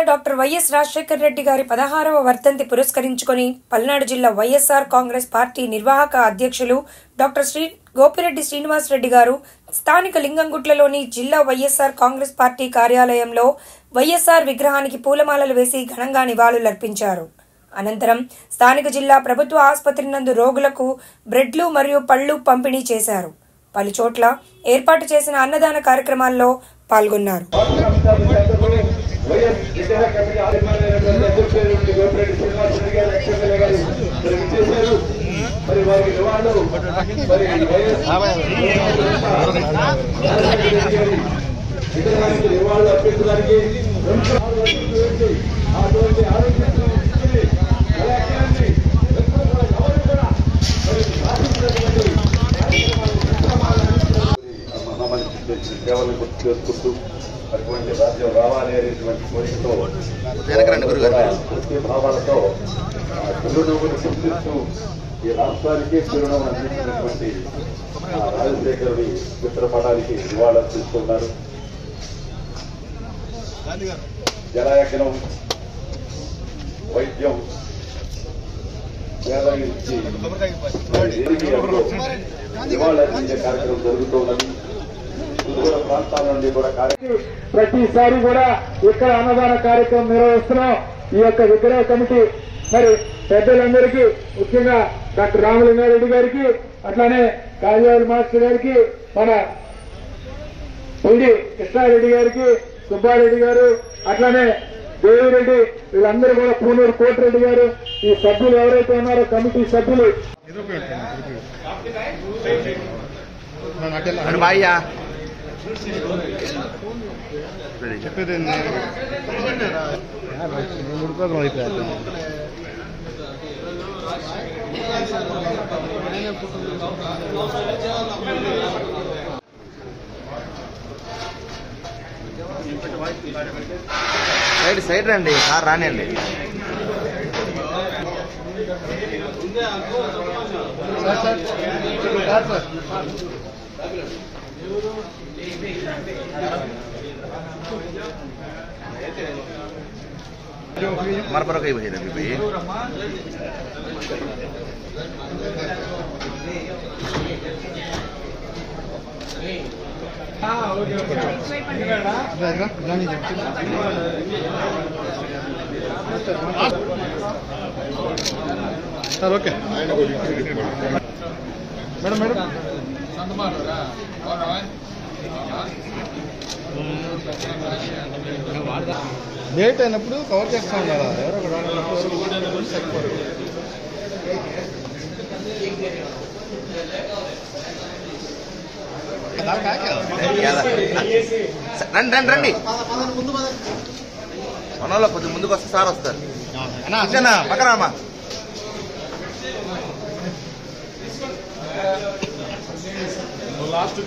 Doctor YS Rajasekhar Reddy గారి 16వ వర్ధంతి పురస్కరించుకొని పల్నాడు జిల్లా వైఎస్ఆర్ కాంగ్రెస్ పార్టీ నిర్వాహక అధ్యక్షులు డాక్టర్ గోపిరెడ్డి శ్రీనివాస్ రెడ్డి గారు స్థానిక లింగంగుట్లలోని జిల్లా వైఎస్ఆర్ కాంగ్రెస్ పార్టీ కార్యాలయంలో వైఎస్ఆర్ విగ్రహానికి పూలమాలలు వేసి ఘనంగా నివాళులర్పించారు. అనంతరం స్థానిక జిల్లా ప్రభుత్వ ఆసుపత్రి నందు రోగులకు బ్రెడ్లు మరియు పళ్లు పంపిణీ చేశారు. పలుచోట్ల ఏర్పాటు చేసిన అన్నదాన కార్యక్రమాల్లో పాల్గొన్నారు. సేవలను గుర్తు చేసుకుంటూ అటువంటి రాజ్యం రావాలి అనేటువంటి కోరికతో పూర్తి భావాలతో చిరునవ్వును గుర్తిస్తూ ఈ రాష్ట్రానికి చిరునవ్వు అందించినటువంటి రాజశేఖరుడి చిత్రపటానికి నివాళులర్పిస్తున్నారు. జలయజ్ఞం, వైద్యం, నివాళులర్పించే కార్యక్రమం జరుగుతున్నది. ప్రాంతాల నుండి కూడా ప్రతిసారి కూడా ఇక్కడ అన్నదాన కార్యక్రమం నిర్వహిస్తున్నాం. ఈ యొక్క విగ్రహ కమిటీ మరి పెద్దలందరికీ, ముఖ్యంగా డాక్టర్ రామలింగారెడ్డి గారికి, అట్లానే కాజావలి మాస్టర్ గారికి, మన పుండి కృష్ణారెడ్డి గారికి, సుబ్బారెడ్డి గారు, అట్లానే దేవిరెడ్డి, వీళ్ళందరూ కూడా పూనూరు కోటిరెడ్డి గారు, ఈ సభ్యులు ఎవరైతే ఉన్నారో కమిటీ సభ్యులు చెప్పేది సైడ్ రండి, కార్ రానియండి. मरपरो कहीं बजे रवि भाई sir okay madam madam late అయినప్పుడు కవర్ చేస్తాం కదా, ఎవరో రండి రండి రండి, మనలో కొద్దిగా ముందుకు వస్తే సార్ వస్తారు. పక్కరామా లాస్ట్